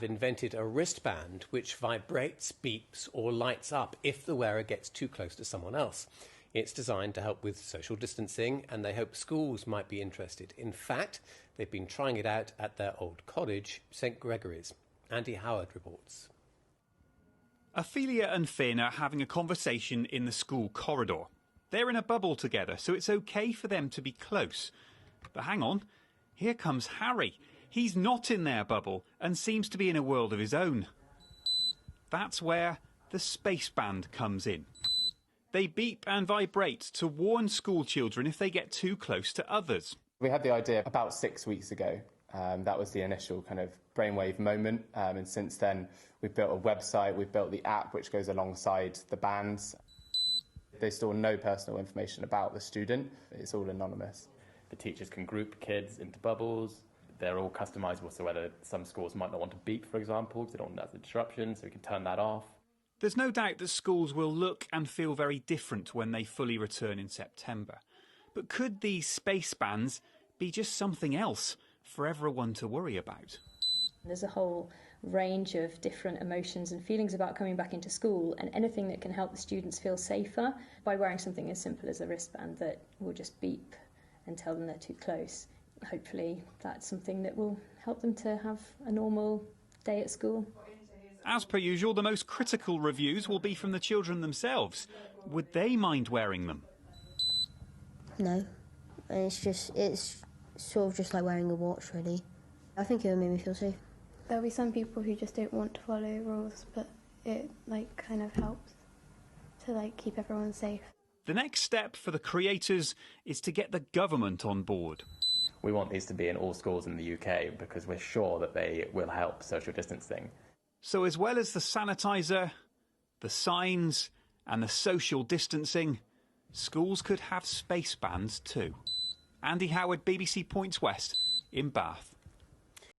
Invented a wristband which vibrates, beeps or lights up if the wearer gets too close to someone else. It's designed to help with social distancing, and they hope schools might be interested. In fact, they've been trying it out at their old college, St Gregory's. Andy Howard reports. Ophelia and Finn are having a conversation in the school corridor. They're in a bubble together, so it's okay for them to be close. But hang on, here comes Harry. He's not in their bubble and seems to be in a world of his own. That's where the space band comes in. They beep and vibrate to warn school children if they get too close to others. We had the idea about 6 weeks ago. That was the initial kind of brainwave moment. And since then, we've built a website, we've built the app which goes alongside the bands. They store no personal information about the student. It's all anonymous. The teachers can group kids into bubbles. They're all customisable, so whether some schools might not want to beep, for example, because they don't want that as a disruption, so we can turn that off. There's no doubt that schools will look and feel very different when they fully return in September. But could these space bands be just something else for everyone to worry about? There's a whole range of different emotions and feelings about coming back into school, and anything that can help the students feel safer by wearing something as simple as a wristband that will just beep and tell them they're too close. Hopefully that's something that will help them to have a normal day at school. As per usual, the most critical reviews will be from the children themselves. Would they mind wearing them? No. It's sort of just like wearing a watch, really. I think it would make me feel safe. There'll be some people who just don't want to follow rules, but it kind of helps to keep everyone safe. The next step for the creators is to get the government on board. We want these to be in all schools in the UK because we're sure that they will help social distancing. So as well as the sanitiser, the signs and the social distancing, schools could have space bands too. Andy Howard, BBC Points West in Bath.